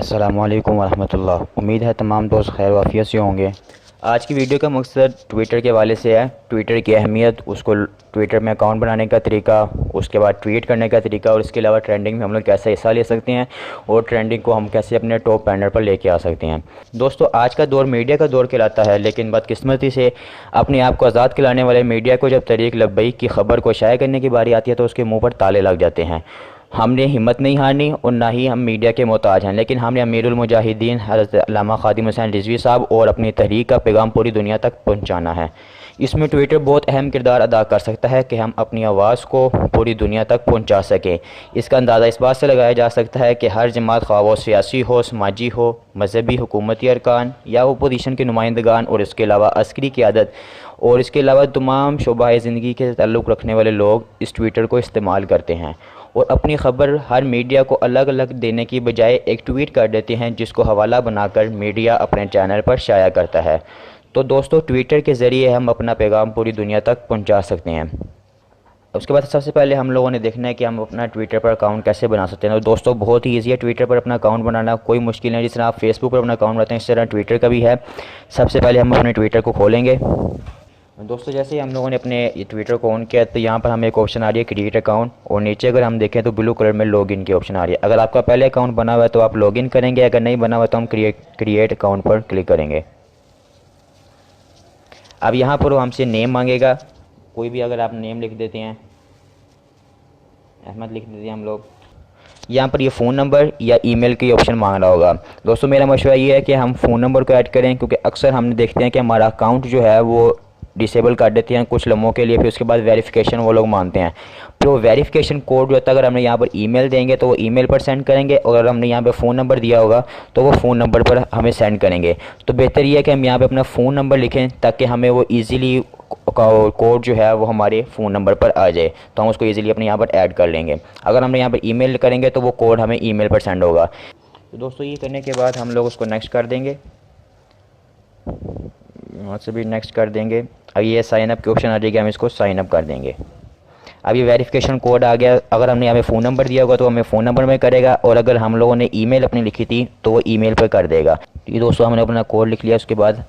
अस्सलामु अलैकुम वरहमतुल्लाह। उम्मीद है तमाम दोस्त खैर वाफियत से होंगे। आज की वीडियो का मकसद ट्विटर के हवाले से है। ट्विटर की अहमियत, उसको ट्विटर में अकाउंट बनाने का तरीका, उसके बाद ट्वीट करने का तरीका और इसके अलावा ट्रेंडिंग में हम लोग कैसे हिस्सा ले सकते हैं और ट्रेंडिंग को हम कैसे अपने टॉप पैनल पर लेके आ सकते हैं। दोस्तों, आज का दौर मीडिया का दौर कहलाता है, लेकिन बदकिस्मती से अपने आप को आज़ाद खिलाने वाले मीडिया को जब तरीक लब्बैक की खबर को शाया करने की बारी आती है तो उसके मुँह पर ताले लग जाते हैं। हमने हिम्मत नहीं हारनी और ना ही हम मीडिया के मोहताज हैं, लेकिन हमने अमीरुल मुजाहिदीन हज़रत अल्लामा ख़ादिम हुसैन रिज़वी साहब और अपनी तहरीक का पैगाम पूरी दुनिया तक पहुंचाना है। इसमें ट्विटर बहुत अहम किरदार अदा कर सकता है कि हम अपनी आवाज़ को पूरी दुनिया तक पहुंचा सकें। इसका अंदाज़ा इस बात से लगाया जा सकता है कि हर जमात, ख़्वाह वो सियासी हो, समाजी हो, मजहबी, हुकूमती अरकान या अपोजिशन के नुमाइंदगान और इसके अलावा अस्करी क़यादत और इसके अलावा तमाम शोबाए ज़िंदगी के ताल्लुक़ रखने वाले लोग इस ट्विटर को इस्तेमाल करते हैं और अपनी ख़बर हर मीडिया को अलग अलग देने की बजाय एक ट्वीट कर देते हैं, जिसको हवाला बनाकर मीडिया अपने चैनल पर शाया करता है। तो दोस्तों, ट्विटर के ज़रिए हम अपना पैगाम पूरी दुनिया तक पहुंचा सकते हैं। उसके बाद सबसे पहले हम लोगों ने देखना है कि हम अपना ट्विटर पर अकाउंट कैसे बना सकते हैं। तो दोस्तों, बहुत ही ईजी है ट्विटर पर अपना अकाउंट बनाना, कोई मुश्किल नहीं। जिस तरह आप फेसबुक पर अपना अकाउंट बनाते हैं इस तरह ट्विटर का भी है। सबसे पहले हम अपने ट्विटर को खोलेंगे। दोस्तों, जैसे ही हम लोगों ने अपने ट्विटर को ऑन किया तो यहाँ पर हमें एक ऑप्शन आ रही है क्रिएट अकाउंट और नीचे अगर हम देखें तो ब्लू कलर में लॉगिन की ऑप्शन आ रही है। अगर आपका पहले अकाउंट बना हुआ है तो आप लॉगिन करेंगे, अगर नहीं बना हुआ तो हम क्रिएट अकाउंट पर क्लिक करेंगे। अब यहाँ पर वो हमसे नेम मांगेगा, कोई भी अगर आप नेम लिख देते हैं, अहमद लिख देते हैं हम लोग। यहाँ पर ये फ़ोन नंबर या ईमेल की ऑप्शन मांग रहा होगा। दोस्तों, मेरा मशवरा ये है कि हम फ़ोन नंबर को ऐड करें, क्योंकि अक्सर हमने देखते हैं कि हमारा अकाउंट जो है वो डिसेबल कर देते हैं कुछ लम्हों के लिए, फिर उसके बाद वेरिफिकेशन वो लोग मांगते हैं। तो वेरिफिकेशन कोड जो होता है, अगर हमने यहाँ पर ईमेल देंगे तो वो ईमेल पर सेंड करेंगे और अगर हमने यहाँ पे फ़ोन नंबर दिया होगा तो वो फ़ोन नंबर पर हमें सेंड करेंगे। तो बेहतर ये है कि हम यहाँ पे अपना फ़ोन नंबर लिखें ताकि हमें वो ईज़िली कोड जो है वो हमारे फ़ोन नंबर पर आ जाए, तो हम उसको ईज़िली अपने यहाँ पर ऐड कर लेंगे। अगर हमने यहाँ पर ईमेल करेंगे तो वो कोड हमें ईमेल पर सेंड होगा। तो दोस्तों, ये करने के बाद हम लोग उसको नेक्स्ट कर देंगे, वहाँ से भी नेक्स्ट कर देंगे। अब ये साइन अप की ऑप्शन आ जाएगी, हम इसको साइन अप कर देंगे। अब ये वेरिफिकेशन कोड आ गया। अगर हमने यहाँ पे फ़ोन नंबर दिया होगा तो हमें फ़ोन नंबर में करेगा और अगर हम लोगों ने ईमेल अपनी लिखी थी तो वो ईमेल पर कर देगा। ये दोस्तों, हमने अपना कोड लिख लिया। उसके बाद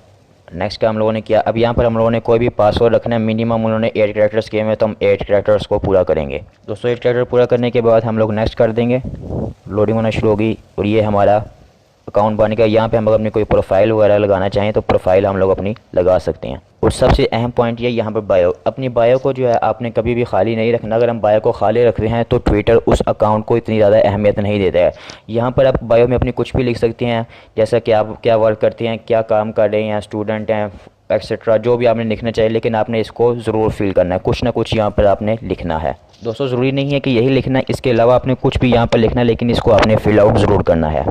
नेक्स्ट का हम लोगों ने किया। अब यहाँ पर हम लोगों ने कोई भी पासवर्ड रखना है, मिनिमम उन्होंने 8 कैरेक्टर्स किए हुए, तो हम 8 कैरेक्टर्स को पूरा करेंगे। दोस्तों, 8 कैरेक्टर पूरा करने के बाद हम लोग नेक्स्ट कर देंगे। लोडिंग होना शुरू होगी और ये हमारा अकाउंट बनेगा। यहाँ पे हम अगर अपनी कोई प्रोफाइल वगैरह लगाना चाहें तो प्रोफाइल हम लोग अपनी लगा सकते हैं। और सबसे अहम पॉइंट ये यहाँ पर बायो, अपनी बायो को जो है आपने कभी भी खाली नहीं रखना। अगर हम बायो को खाली रख रहे हैं तो ट्विटर उस अकाउंट को इतनी ज़्यादा अहमियत नहीं देता है। यहाँ पर आप बायो में अपनी कुछ भी लिख सकते हैं, जैसा कि आप क्या वर्क करते हैं, क्या काम कर रहे हैं, स्टूडेंट हैं, एक्सेट्रा, जो भी आपने लिखना चाहिए, लेकिन आपने इसको ज़रूर फिल करना है। कुछ ना कुछ यहाँ पर आपने लिखना है। दोस्तों, ज़रूरी नहीं है कि यही लिखना है, इसके अलावा आपने कुछ भी यहाँ पर लिखना है, लेकिन इसको आपने फिल आउट ज़रूर करना है।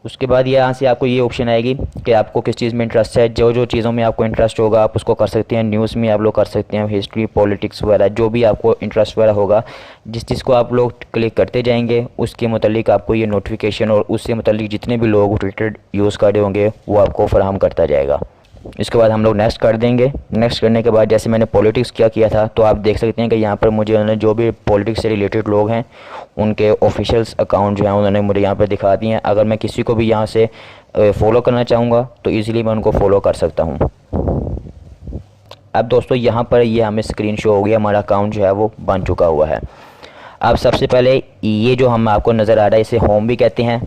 उसके बाद यहाँ से आपको ये ऑप्शन आएगी कि आपको किस चीज़ में इंटरेस्ट है। जो जो चीज़ों में आपको इंटरेस्ट होगा आप उसको कर सकते हैं। न्यूज़ में आप लोग कर सकते हैं, हिस्ट्री, पॉलिटिक्स वगैरह, जो भी आपको इंटरेस्ट वगैरह होगा, जिस चीज़ को आप लोग क्लिक करते जाएंगे उसके मुतालिक आपको ये नोटिफिकेशन और उससे मुतालिक जितने भी लोग ट्विटर यूज़ कर रहे होंगे वो आपको फराहम करता जाएगा। इसके बाद हम लोग नेक्स्ट कर देंगे। नेक्स्ट करने के बाद जैसे मैंने पॉलिटिक्स क्या किया था तो आप देख सकते हैं कि यहाँ पर मुझे उन्होंने जो भी पॉलिटिक्स से रिलेटेड लोग हैं उनके ऑफिशियल्स अकाउंट जो हैं उन्होंने मुझे यहाँ पर दिखा दिए हैं। अगर मैं किसी को भी यहाँ से फॉलो करना चाहूँगा तो ईज़िली मैं उनको फॉलो कर सकता हूँ। अब दोस्तों, यहाँ पर ये हमें स्क्रीन शो हो गया, हमारा अकाउंट जो है वो बन चुका हुआ है। अब सबसे पहले ये जो हम आपको नज़र आ रहा है इसे होम भी कहते हैं।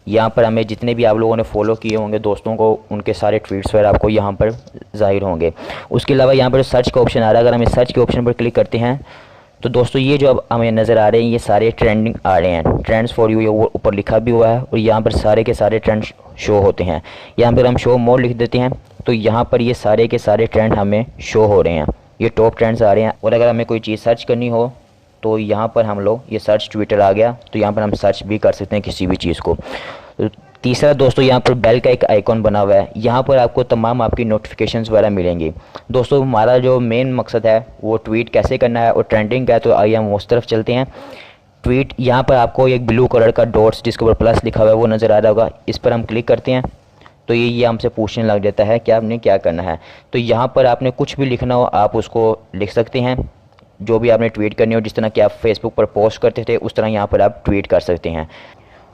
यहाँ पर हमें जितने भी आप लोगों ने फॉलो किए होंगे दोस्तों को, उनके सारे ट्वीट्स वगैरह आपको यहाँ पर ज़ाहिर होंगे। उसके अलावा यहाँ पर सर्च का ऑप्शन आ रहा है, अगर हम इस सर्च के ऑप्शन पर क्लिक करते हैं तो दोस्तों ये जो अब हमें नज़र आ रहे हैं ये सारे ट्रेंडिंग आ रहे हैं। ट्रेंड्स फॉर यू ये वो ऊपर लिखा भी हुआ है और यहाँ पर सारे के सारे ट्रेंड शो होते हैं। यहाँ पर हम शो मोर लिख देते हैं तो यहाँ पर ये सारे के सारे ट्रेंड हमें शो हो रहे हैं, ये टॉप ट्रेंड्स आ रहे हैं। और अगर हमें कोई चीज़ सर्च करनी हो तो यहाँ पर हम लोग ये सर्च ट्विटर आ गया तो यहाँ पर हम सर्च भी कर सकते हैं किसी भी चीज़ को। तो तीसरा दोस्तों, यहाँ पर बेल का एक आइकॉन बना हुआ है, यहाँ पर आपको तमाम आपकी नोटिफिकेशंस वगैरह मिलेंगी। दोस्तों, हमारा जो मेन मकसद है वो ट्वीट कैसे करना है और ट्रेंडिंग का है, तो आइए हम उस तरफ चलते हैं। ट्वीट, यहाँ पर आपको एक ब्लू कलर का डॉट्स जिसके ऊपर प्लस लिखा हुआ है वो नज़र आ रहा होगा, इस पर हम क्लिक करते हैं तो ये हमसे पूछने लग जाता है कि आपने क्या करना है। तो यहाँ पर आपने कुछ भी लिखना हो आप उसको लिख सकते हैं, जो भी आपने ट्वीट करनी हो, जिस तरह कि आप फेसबुक पर पोस्ट करते थे उस तरह यहाँ पर आप ट्वीट कर सकते हैं।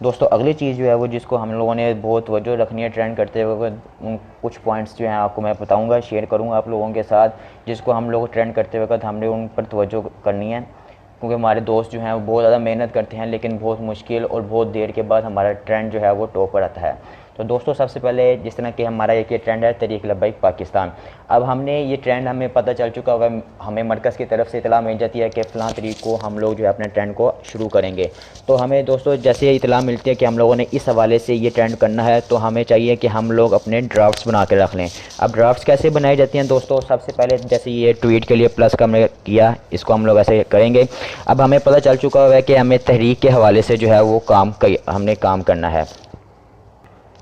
दोस्तों अगली चीज़ जो है वो जिसको हम लोगों ने बहुत तवज्जो रखनी है ट्रेंड करते हुए, उन कुछ पॉइंट्स जो हैं आपको मैं बताऊंगा, शेयर करूंगा आप लोगों के साथ, जिसको हम लोग ट्रेंड करते वक्त हमने उन पर तवज्जो करनी है। क्योंकि हमारे दोस्त जो हैं वो बहुत ज़्यादा मेहनत करते हैं, लेकिन बहुत मुश्किल और बहुत देर के बाद हमारा ट्रेंड जो है वो टॉप पर आता है। तो दोस्तों सबसे पहले जिस तरह कि हमारा एक ये ट्रेंड है तहरीक लब्बैक पाकिस्तान। अब हमने ये ट्रेंड हमें पता चल चुका होगा, हमें मरकज़ की तरफ से इतला मिल जाती है कि फ़लाँ तारीख को हम लोग जो है अपने ट्रेंड को शुरू करेंगे। तो हमें दोस्तों जैसे इतला मिलती है कि हम लोगों ने इस हवाले से ये ट्रेंड करना है, तो हमें चाहिए कि हम लोग अपने ड्राफ्ट्स बना के रख लें। अब ड्राफ्ट्स कैसे बनाई जाती हैं दोस्तों, सबसे पहले जैसे ये ट्वीट के लिए प्लस का हमने किया, इसको हम लोग ऐसे करेंगे। अब हमें पता चल चुका है कि हमें तहरीक के हवाले से जो है वो हमने काम करना है।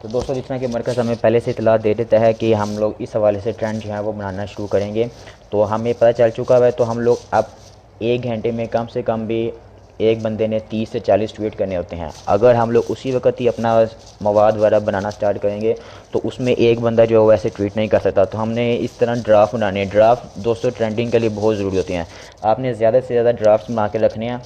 तो दोस्तों जिस तरह कि मरकज़ हमें पहले से इतला दे देता है कि हम लोग इस हवाले से ट्रेंड जो है वो बनाना शुरू करेंगे, तो हमें पता चल चुका है। तो हम लोग अब 1 घंटे में कम से कम भी एक बंदे ने 30 से 40 ट्वीट करने होते हैं। अगर हम लोग उसी वक्त ही अपना मवाद वगैरह बनाना स्टार्ट करेंगे तो उसमें एक बंदा जो है वैसे ट्वीट नहीं कर सकता। तो हमने इस तरह ड्राफ्ट बनाने हैं। ड्राफ्ट दोस्तों ट्रेंडिंग के लिए बहुत ज़रूरी होती हैं। आपने ज़्यादा से ज़्यादा ड्राफ्ट बना के रखने हैं।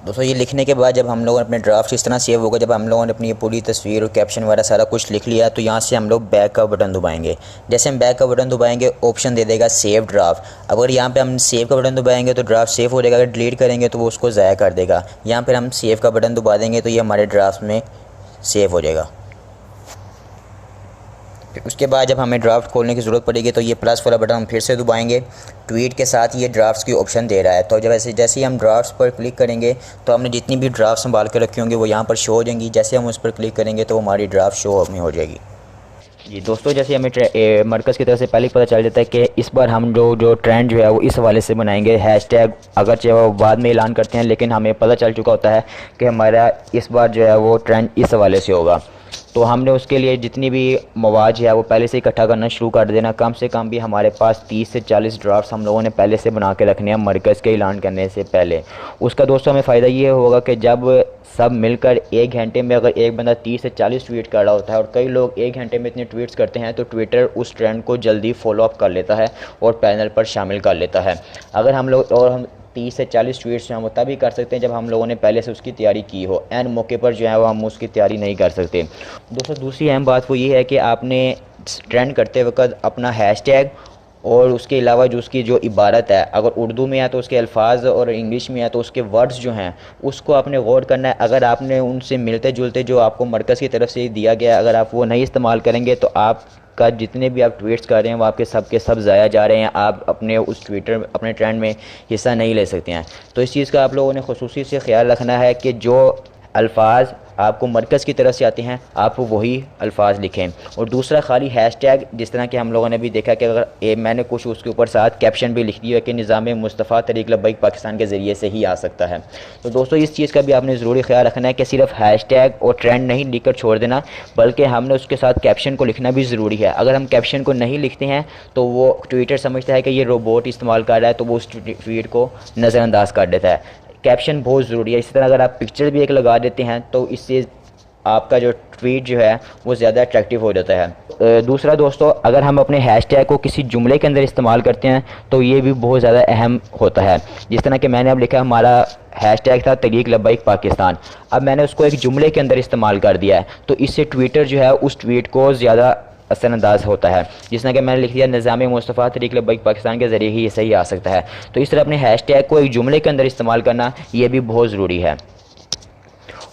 दोस्तों ये लिखने के बाद जब हम लोग अपने ड्राफ्ट इस तरह सेव होगा, जब हम लोगों ने अपनी ये पूरी तस्वीर और कैप्शन वगैरह सारा कुछ लिख लिया, तो यहाँ से हम लोग बैक का बटन दबाएंगे। जैसे हम बैक का बटन दबाएंगे ऑप्शन दे देगा सेव ड्राफ्ट। अगर यहाँ पे हम सेव का बटन दबाएंगे तो ड्राफ्ट सेव हो जाएगा, अगर डिलीट करेंगे तो वो उसको ज़ाया कर देगा। यहाँ पर हम सेव का बटन दबा देंगे तो ये हमारे ड्राफ्ट में सेव हो जाएगा। फिर उसके बाद जब हमें ड्राफ्ट खोलने की ज़रूरत पड़ेगी तो ये प्लस वाला बटन हम फिर से दबाएंगे। ट्वीट के साथ ये ड्राफ्ट्स की ऑप्शन दे रहा है, तो जब जैसे ही हम ड्राफ्ट्स पर क्लिक करेंगे तो हमने जितनी भी ड्राफ्ट संभाल कर रखे होंगे वो यहाँ पर शो हो जाएंगी। जैसे हम उस पर क्लिक करेंगे तो हमारी ड्राफ्ट शो में हो जाएगी। जी दोस्तों जैसे हमें मरकज़ की तरफ से पहले पता चल जाता है कि इस बार हम जो ट्रेंड जो है वो इस हवाले से बनाएंगे। हैशटैग अगरचे वो बाद में ऐलान करते हैं, लेकिन हमें पता चल चुका होता है कि हमारा इस बार जो है वो ट्रेंड इस हवाले से होगा। तो हमने उसके लिए जितनी भी मवाद है वो पहले से इकट्ठा करना शुरू कर देना। कम से कम भी हमारे पास 30 से 40 ड्राफ्ट्स हम लोगों ने पहले से बना के रखने हैं मरकज़ के ऐलान करने से पहले। उसका दोस्तों हमें फ़ायदा ये होगा कि जब सब मिलकर 1 घंटे में अगर एक बंदा 30 से 40 ट्वीट कर रहा होता है, और कई लोग 1 घंटे में इतने ट्वीट्स करते हैं, तो ट्विटर उस ट्रेंड को जल्दी फॉलो अप कर लेता है और पैनल पर शामिल कर लेता है। अगर हम लोग और हम 30 से 40 ट्वीट्स जो हैं वो तभी कर सकते हैं जब हम लोगों ने पहले से उसकी तैयारी की हो। एन मौके पर जो है वो हम उसकी तैयारी नहीं कर सकते। दोस्तों दूसरी अहम बात वो ये है कि आपने ट्रेंड करते वक्त अपना हैशटैग और उसके अलावा जो उसकी जो इबारत है, अगर उर्दू में है तो उसके अल्फाज, और इंग्लिश में है तो उसके वर्ड्स जो हैं उसको आपने गौर करना है। अगर आपने उनसे मिलते जुलते जो आपको मरकज़ की तरफ से दिया गया, अगर आप वो नहीं इस्तेमाल करेंगे तो आप का जितने भी आप ट्वीट्स कर रहे हैं वो आपके सब के सब ज़ाया जा रहे हैं। आप अपने उस ट्विटर अपने ट्रेंड में हिस्सा नहीं ले सकते हैं। तो इस चीज़ का आप लोगों ने खुसूसी से ख्याल रखना है कि जो अल्फाज आपको मरकज़ की तरफ से आते हैं आप वही अल्फाज लिखें। और दूसरा खाली हैशटैग, जिस तरह कि हम लोगों ने भी देखा कि अगर मैंने कुछ उसके ऊपर साथ कैप्शन भी लिख दिया कि निज़ाम मुस्तफ़ा तहरीक लब्बैक पाकिस्तान के ज़रिए से ही आ सकता है। तो दोस्तों इस चीज़ का भी आपने ज़रूरी ख्याल रखना है कि सिर्फ हैशटैग और ट्रेंड नहीं लिख कर छोड़ देना, बल्कि हमने उसके साथ कैप्शन को लिखना भी ज़रूरी है। अगर हम कैप्शन को नहीं लिखते हैं तो वो ट्विटर समझता है कि ये रोबोट इस्तेमाल कर रहा है, तो वो उस ट्वीट को नज़रअंदाज कर देता है। कैप्शन बहुत ज़रूरी है। इसी तरह अगर आप पिक्चर भी एक लगा देते हैं तो इससे आपका जो ट्वीट जो है वो ज़्यादा अट्रैक्टिव हो जाता है। दूसरा दोस्तों, अगर हम अपने हैशटैग को किसी जुमले के अंदर इस्तेमाल करते हैं तो ये भी बहुत ज़्यादा अहम होता है। जिस तरह कि मैंने अब लिखा, हमारा हैशटैग था तहरीक लब्बैक पाकिस्तान, अब मैंने उसको एक जुमले के अंदर इस्तेमाल कर दिया है, तो इससे ट्विटर जो है उस ट्वीट को ज़्यादा असरअंदाज होता है। जिस तरह कि मैंने लिख दिया निज़ाम मुस्तफ़ा तहरीक लब्बैक पाकिस्तान के ज़रिए ही ये सही आ सकता है। तो इस तरह अपने हैशटैग को एक जुमले के अंदर इस्तेमाल करना ये भी बहुत ज़रूरी है।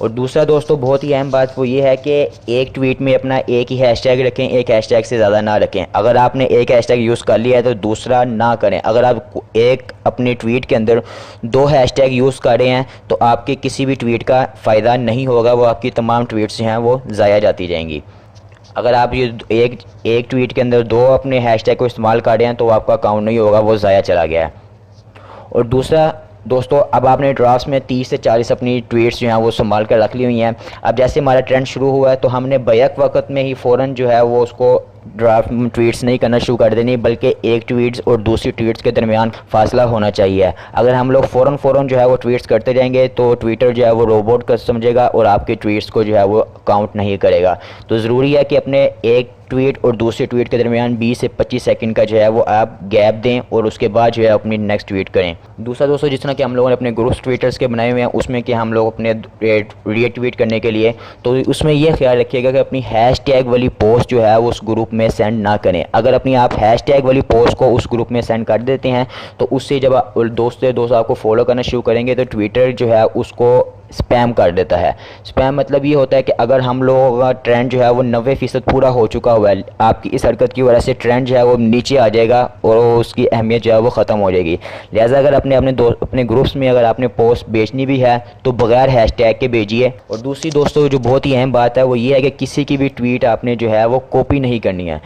और दूसरा दोस्तों बहुत ही अहम बात वो ये है कि एक ट्वीट में अपना एक ही हैशटैग रखें, एक हैशटैग से ज़्यादा ना रखें। अगर आपने एक हैशटैग यूज़ कर लिया है तो दूसरा ना करें। अगर आप एक अपने ट्वीट के अंदर 2 हैशटैग यूज़ कर रहे हैं तो आपके किसी भी ट्वीट का फ़ायदा नहीं होगा, वो आपकी तमाम ट्वीट्स जो हैं वो ज़ाया जाती जाएंगी। अगर आप ये एक ट्वीट के अंदर 2 अपने हैशटैग को इस्तेमाल कर रहे हैं तो आपका अकाउंट नहीं होगा, वो ज़ाया चला गया है। और दूसरा दोस्तों, अब आपने ड्राफ्ट्स में 30 से 40 अपनी ट्वीट्स जो हैं वो संभाल कर रख ली हुई हैं। अब जैसे हमारा ट्रेंड शुरू हुआ है तो हमने बैक वक्त में ही फ़ौरन जो है वो उसको ड्राफ्ट ट्वीट्स नहीं करना शुरू कर देनी, बल्कि एक ट्वीट्स और दूसरी ट्वीट्स के दरमियान फासला होना चाहिए। अगर हम लोग फ़ौरन जो है वो ट्वीट्स करते जाएंगे तो ट्विटर जो है वो रोबोट का समझेगा और आपके ट्वीट्स को जो है वो काउंट नहीं करेगा। तो ज़रूरी है कि अपने एक ट्वीट और दूसरे ट्वीट के दरमियान 20 से 25 सेकंड का जो है वो आप गैप दें और उसके बाद जो है अपनी नेक्स्ट ट्वीट करें। दूसरा दोस्तों, जिस तरह कि हम लोगों ने अपने ग्रुप्स ट्विटर्स के बनाए हुए हैं उसमें कि हम लोग अपने रीट्वीट करने के लिए, तो उसमें यह ख्याल रखिएगा कि अपनी हैशटैग वाली पोस्ट जो है वो उस ग्रुप में सेंड ना करें। अगर अपनी आप हैशटैग वाली पोस्ट को उस ग्रुप में सेंड कर देते हैं तो उससे जब दोस्त आपको फॉलो करना शुरू करेंगे तो ट्विटर जो है उसको स्पैम कर देता है। स्पैम मतलब ये होता है कि अगर हम लोगों का ट्रेंड जो है वो 90% पूरा हो चुका हुआ है, आपकी इस हरकत की वजह से ट्रेंड जो है वो नीचे आ जाएगा और उसकी अहमियत जो है वो ख़त्म हो जाएगी। लिहाजा अगर अपने ग्रुप्स में अगर आपने पोस्ट बेचनी भी है तो बगैर हैशटैग के भेजिए। और दूसरी दोस्तों जो बहुत ही अहम बात है वो ये है कि किसी की भी ट्वीट आपने जो है वो कॉपी नहीं करनी है।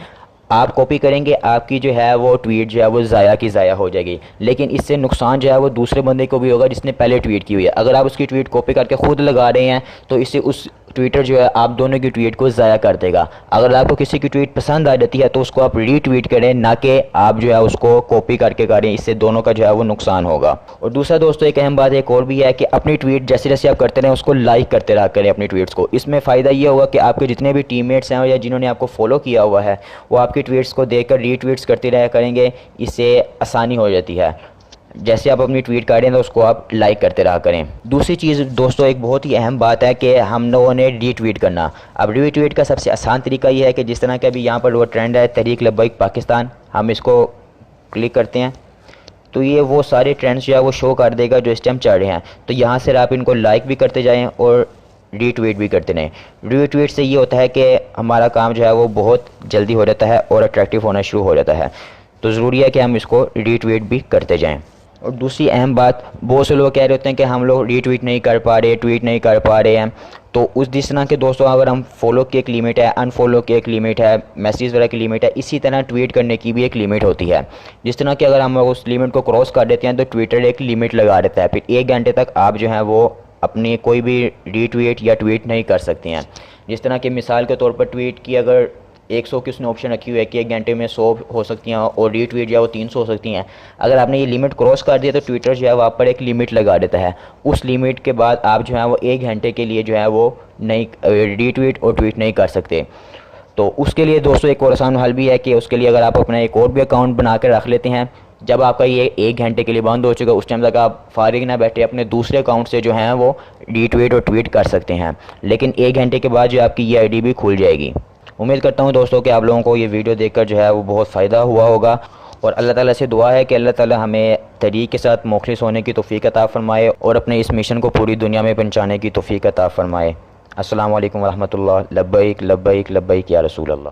आप कॉपी करेंगे आपकी जो है वो ट्वीट जो है वो ज़ाया की ज़ाया हो जाएगी, लेकिन इससे नुकसान जो है वो दूसरे बंदे को भी होगा जिसने पहले ट्वीट की हुई है। अगर आप उसकी ट्वीट कॉपी करके ख़ुद लगा रहे हैं तो इससे उस ट्विटर जो है आप दोनों की ट्वीट को ज़ाया कर देगा। अगर आपको किसी की ट्वीट पसंद आ जाती है तो उसको आप रीट्वीट करें, ना कि आप जो है उसको कॉपी करके करें, इससे दोनों का जो है वो नुकसान होगा। और दूसरा दोस्तों एक अहम बात एक और भी है कि अपनी ट्वीट जैसे जैसे आप करते रहें उसको लाइक करते रहा करें अपनी ट्वीट्स को। इसमें फ़ायदा ये होगा कि आपके जितने भी टीममेट्स हैं या जिन्होंने आपको फॉलो किया हुआ है वो आपकी ट्वीट्स को देखकर रीट्वीट्स करते रहा करेंगे, इससे आसानी हो जाती है। जैसे आप अपनी ट्वीट करें तो उसको आप लाइक करते रहा करें। दूसरी चीज़ दोस्तों एक बहुत ही अहम बात है कि हम लोगों ने रीट्वीट करना। अब रीट्वीट का सबसे आसान तरीका ये है कि जिस तरह का अभी यहाँ पर वो ट्रेंड है तहरीक लब्बैक पाकिस्तान, हम इसको क्लिक करते हैं तो ये वो सारे ट्रेंड्स जो है वो शो कर देगा जो इस टाइम चल रहे हैं। तो यहाँ से आप इनको लाइक भी करते जाएँ और रीट्वीट भी करते रहें। रीट्वीट से ये होता है कि हमारा काम जो है वो बहुत जल्दी हो जाता है और अट्रैक्टिव होना शुरू हो जाता है। तो ज़रूरी है कि हम इसको रीट्वीट भी करते जाएं। और दूसरी अहम बात, बहुत से लोग कह रहे होते हैं कि हम लोग रीट्वीट नहीं कर पा रहे, ट्वीट नहीं कर पा रहे हैं। तो उस जिस तरह के दोस्तों अगर हम फॉलो की एक लिमिट है, अनफॉलो की एक लिमिट है, मैसेज वगैरह की लिमिट है, इसी तरह ट्वीट करने की भी एक लिमिट होती है। जिस तरह कि अगर हम उस लिमिट को क्रॉस कर देते हैं तो ट्विटर एक लिमिट लगा देता है, फिर 1 घंटे तक आप जो है वो अपनी कोई भी रीट्वीट या ट्वीट नहीं कर सकते हैं। जिस तरह कि मिसाल के तौर पर ट्वीट की अगर 100 की उसने ऑप्शन रखी हुई है कि 1 घंटे में 100 हो सकती हैं और रीट्वीट जो है वो 300 हो सकती हैं। अगर आपने ये लिमिट क्रॉस कर दिया तो ट्विटर जो है वो आप पर एक लिमिट लगा देता है। उस लिमिट के बाद आप जो है वो 1 घंटे के लिए जो है वो नहीं रीट्वीट और ट्वीट नहीं कर सकते। तो उसके लिए दोस्तों एक और आसान हल भी है कि उसके लिए अगर आप अपना एक और भी अकाउंट बना कर रख लेते हैं, जब आपका ये 1 घंटे के लिए बंद हो चुका उस टाइम तक आप फारिग ना बैठे अपने दूसरे अकाउंट से जो हैं वो रीट्वीट और ट्वीट कर सकते हैं, लेकिन 1 घंटे के बाद जो आपकी ये आईडी भी खुल जाएगी। उम्मीद करता हूँ दोस्तों कि आप लोगों को ये वीडियो देखकर जो है वो बहुत फ़ायदा हुआ होगा और अल्लाह ताला से दुआ है कि अल्लाह ताला हमें तरीक़ के साथ मुखलिस होने की तौफ़ीक़ अता फ़रमाए और अपने इस मिशन को पूरी दुनिया में पहुँचाने की तौफ़ीक़ अता फ़रमाए। अस्सलामु अलैकुम वरहमतुल्लाह। लब्बैक लब्बैक लब्बैक या रसूल अल्लाह।